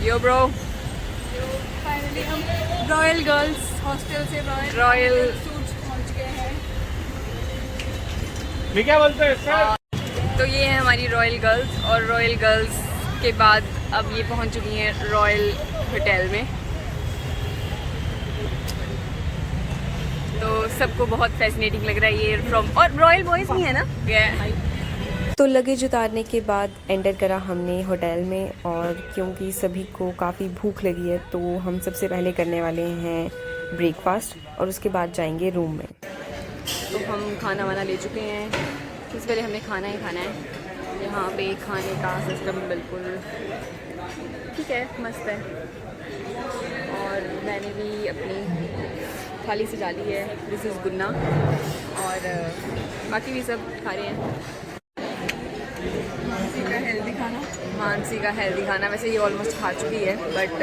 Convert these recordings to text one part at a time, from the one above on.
यो bro, finally हम royal girls hostel से royal suits पहुंच गए हैं। मैं क्या बोलते हैं सर? तो ये है हमारी रॉयल गर्ल्स, और रॉयल गर्ल्स के बाद अब ये पहुंच चुकी हैं रॉयल होटल में। तो सबको बहुत फैसिनेटिंग लग रहा है ये फ्रॉम, और रॉयल बॉयज़ भी है ना। तो लगेज उतारने के बाद एंटर करा हमने होटल में, और क्योंकि सभी को काफ़ी भूख लगी है तो हम सबसे पहले करने वाले हैं ब्रेकफास्ट और उसके बाद जाएंगे रूम में। तो हम खाना वाना ले चुके हैं, सबसे पहले हमें खाना ही खाना है। यहाँ पे खाने का सिस्टम बिल्कुल ठीक है, मस्त है। और मैंने भी अपनी थाली सजा ली है, दिस इज़ गुन्ना, और बाकी भी सब खा रहे हैं। मानसी का हेल्दी खाना। मानसी का हेल्दी खाना, वैसे ये ऑलमोस्ट खा चुकी है बट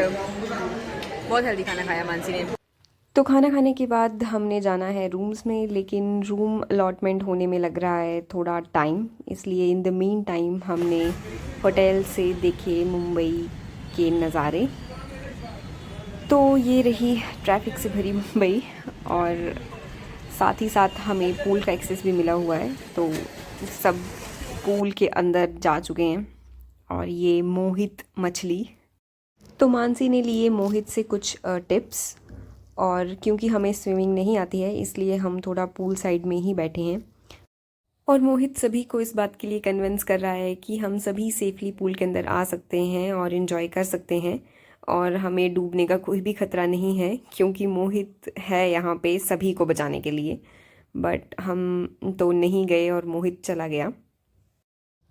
बहुत हेल्दी खाना खाया मानसी ने। तो खाना खाने के बाद हमने जाना है रूम्स में, लेकिन रूम अलॉटमेंट होने में लग रहा है थोड़ा टाइम, इसलिए इन द मीन टाइम हमने होटल से देखे मुंबई के नज़ारे। तो ये रही ट्रैफिक से भरी मुंबई, और साथ ही साथ हमें पूल का एक्सेस भी मिला हुआ है, तो सब पूल के अंदर जा चुके हैं। और ये मोहित मछली, तो मानसी ने लिए मोहित से कुछ टिप्स, और क्योंकि हमें स्विमिंग नहीं आती है इसलिए हम थोड़ा पूल साइड में ही बैठे हैं। और मोहित सभी को इस बात के लिए कन्विंस कर रहा है कि हम सभी सेफली पूल के अंदर आ सकते हैं और इन्जॉय कर सकते हैं, और हमें डूबने का कोई भी खतरा नहीं है, क्योंकि मोहित है यहाँ पे सभी को बचाने के लिए। बट हम तो नहीं गए और मोहित चला गया।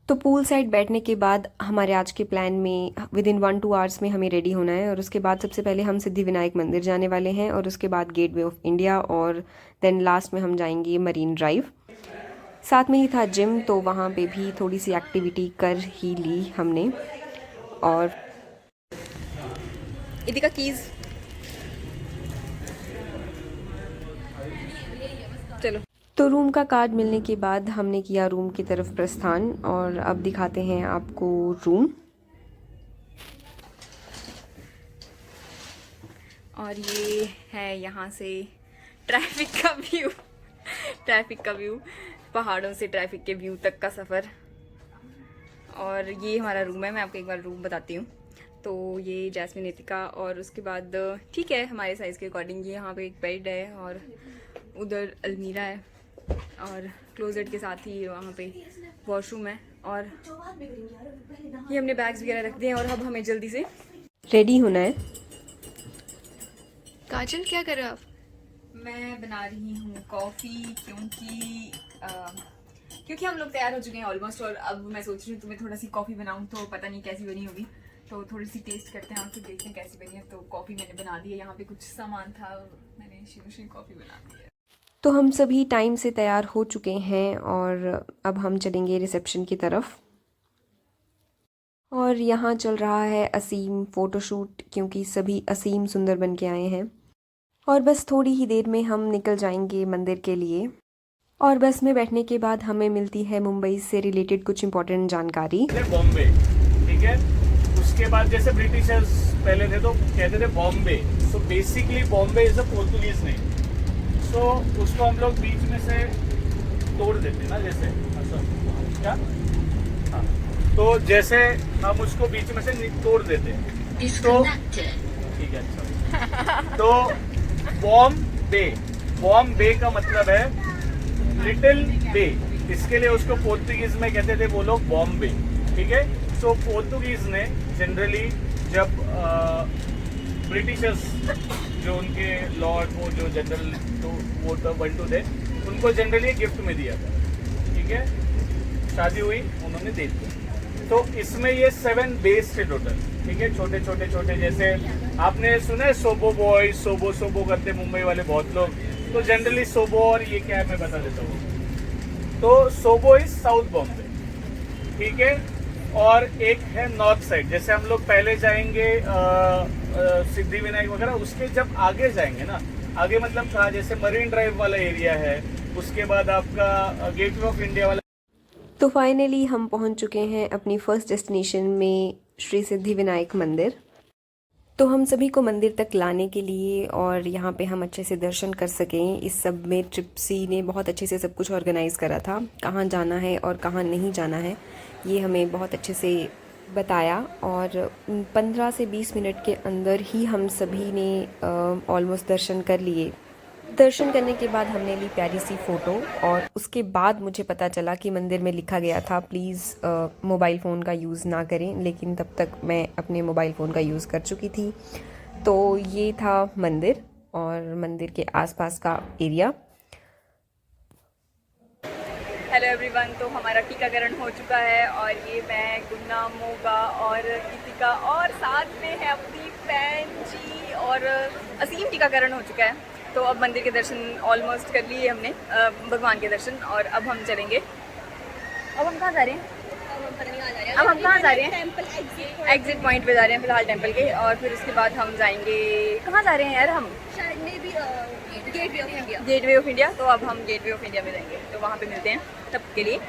तो पूल साइड बैठने के बाद हमारे आज के प्लान में विद इन 1-2 आवर्स में हमें रेडी होना है, और उसके बाद सबसे पहले हम सिद्धिविनायक मंदिर जाने वाले हैं, और उसके बाद गेटवे ऑफ इंडिया, और देन लास्ट में हम जाएंगे मरीन ड्राइव। साथ में ही था जिम, तो वहाँ पे भी थोड़ी सी एक्टिविटी कर ही ली हमने। और इदिका कीज, चलो। तो रूम का कार्ड मिलने के बाद हमने किया रूम की तरफ प्रस्थान, और अब दिखाते हैं आपको रूम। और ये है यहाँ से ट्रैफिक का व्यू, ट्रैफिक का व्यू, पहाड़ों से ट्रैफिक के व्यू तक का सफ़र। और ये हमारा रूम है, मैं आपको एक बार रूम बताती हूँ। तो ये जैस्मिन नितिका, और उसके बाद ठीक है हमारे साइज़ के अकॉर्डिंग ये यहाँ पे एक बेड है, और उधर अलमीरा है, और क्लोजेट के साथ ही वहाँ पे वॉशरूम है, और ये हमने बैग्स वगैरह रख दिए हैं। और अब हमें जल्दी से रेडी होना है। काजल क्या कर रहे हो आप? मैं बना रही हूँ कॉफ़ी, क्योंकि हम लोग तैयार हो चुके हैं ऑलमोस्ट, और अब मैं सोच रही हूँ तुम्हें थोड़ा सी कॉफ़ी बनाऊँ, तो पता नहीं कैसी बनी होगी, तो थोड़ी सी टेस्ट करते हैं और फिर देखते हैं कैसी बनी है। तो कॉफ़ी मैंने बना दी है, यहाँ पे कुछ सामान था, मैंने शीशी कॉफ़ी बना दी है। तो हम सभी टाइम से तैयार हो चुके हैं, और अब हम चलेंगे रिसेप्शन की तरफ। और यहाँ चल रहा है असीम फ़ोटोशूट, क्योंकि सभी असीम सुंदर बन के आए हैं। और बस थोड़ी ही देर में हम निकल जाएंगे मंदिर के लिए। और बस में बैठने के बाद हमें मिलती है मुंबई से रिलेटेड कुछ इम्पोर्टेंट जानकारी। बॉम्बे, ठीक है। उसके बाद जैसे ब्रिटिशर्स पहले थे तो कहते थे Bombay, so basically Bombay is a Portuguese name. सो उसको हम लोग बीच में से तोड़ देते हैं ना, जैसे क्या, हाँ, तो जैसे हम उसको बीच में से तोड़ देते हैं तो ठीक है। अच्छा, तो बॉम्बे का मतलब है लिटिल बे, इसके लिए उसको पोर्तुगीज में कहते थे वो लोग बॉम्बे, ठीक है। सो पोर्तुगीज ने जनरली जब ब्रिटिशर्स जो उनके लॉर्ड वो जो जनरल तो वो तो बंटू थे, उनको जनरली गिफ्ट में दिया था, ठीक है। शादी हुई उन्होंने दे दिया। तो इसमें ये 7 बेस थे टोटल, ठीक है। छोटे छोटे जैसे आपने सुना है सोबो बॉय, सोबो करते मुंबई वाले बहुत लोग, तो जनरली सोबो, और ये क्या है मैं बता देता हूँ। तो सोबो इज साउथ बॉम्बे, ठीक है। और एक है नॉर्थ साइड, जैसे हम लोग पहले जाएंगे सिद्धिविनायक वगैरह, उसके जब आगे जाएंगे ना, आगे मतलब कहाँ, जैसे मरीन ड्राइव वाला एरिया है, उसके बाद आपका गेटवे ऑफ इंडिया वाला। तो फाइनली हम पहुंच चुके हैं अपनी फर्स्ट डेस्टिनेशन में, श्री सिद्धिविनायक मंदिर। तो हम सभी को मंदिर तक लाने के लिए और यहाँ पे हम अच्छे से दर्शन कर सकें, इस सब में ट्रिप्सी ने बहुत अच्छे से सब कुछ ऑर्गेनाइज़ करा था। कहाँ जाना है और कहाँ नहीं जाना है ये हमें बहुत अच्छे से बताया और 15 से 20 मिनट के अंदर ही हम सभी ने ऑलमोस्ट दर्शन कर लिए। दर्शन करने के बाद हमने ली प्यारी सी फ़ोटो और उसके बाद मुझे पता चला कि मंदिर में लिखा गया था प्लीज़ मोबाइल फ़ोन का यूज़ ना करें, लेकिन तब तक मैं अपने मोबाइल फ़ोन का यूज़ कर चुकी थी। तो ये था मंदिर और मंदिर के आसपास का एरिया। हेलो एवरीवन, तो हमारा टीकाकरण हो चुका है और ये मैं, गुन्ना, मोगा और गीतिका और साथ में है अपनी बहन जी और असीम। टीकाकरण हो चुका है तो अब मंदिर के दर्शन ऑलमोस्ट कर लिए हमने, भगवान के दर्शन। और अब हम चलेंगे। अब हम कहाँ जा रहे हैं? अब हम कहाँ जा रहे हैं? एग्जिट पॉइंट पे जा रहे हैं फिलहाल टेंपल के, और फिर उसके बाद हम जाएंगे। कहाँ जा रहे हैं यार हम? Gateway of India. Gateway of India. तो अब हम गेटवे ऑफ इंडिया में जाएंगे, तो वहाँ पे मिलते हैं। तब के लिए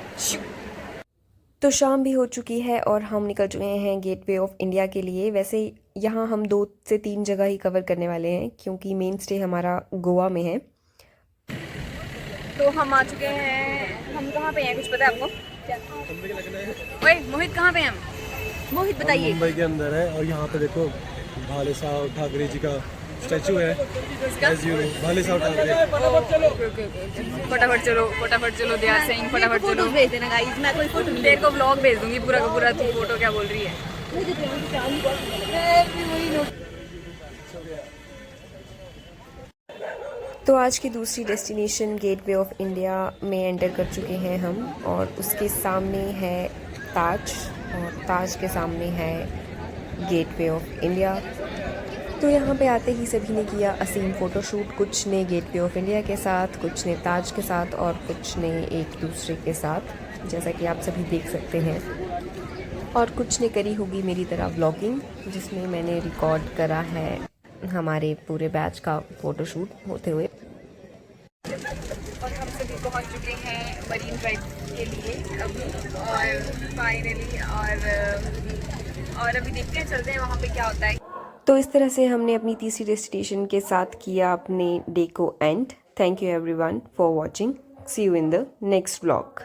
तो शाम भी हो चुकी है और हम निकल चुके हैं गेटवे ऑफ इंडिया के लिए। वैसे यहाँ हम 2 से 3 जगह ही कवर करने वाले हैं क्योंकि मेन स्टे हमारा गोवा में है। तो हम आ चुके हैं। हम कहाँ पे हैं, कुछ पता है आपको? ओए मोहित, कहाँ पे हैं हम? मोहित बताइए। मुंबई के अंदर है और यहाँ पे देखो भाले साहब ठाकरे जी का स्टैचू है। As you know, भाले साहब ठाकरे। फटाफट चलो, फटाफट चलो दयाल सिंह, फटाफट चलो। भेज देना गाइस, मैं कोई फोटो नहीं, तेरे को व्लॉग भेज दूंगी पूरा का पूरा। तू फोटो क्या बोल रही है? तो आज की दूसरी डेस्टिनेशन गेटवे ऑफ इंडिया में एंटर कर चुके हैं हम और उसके सामने है ताज और ताज के सामने है गेटवे ऑफ इंडिया। तो यहाँ पे आते ही सभी ने किया असीम फ़ोटोशूट, कुछ ने गेटवे ऑफ इंडिया के साथ, कुछ ने ताज के साथ और कुछ ने एक दूसरे के साथ, जैसा कि आप सभी देख सकते हैं। और कुछ ने करी होगी मेरी तरह व्लॉगिंग, जिसमें मैंने रिकॉर्ड करा है हमारे पूरे बैच का फ़ोटोशूट होते हुए। और हम सभी पहुंच चुके हैं मरीन ड्राइव के लिए अभी, और फाइनली और अभी देखते हैं, चलते हैं वहाँ पे क्या होता है। तो इस तरह से हमने अपनी तीसरी डेस्टिनेशन के साथ किया अपने डे को end. Thank you everyone for watching. See you in the next vlog.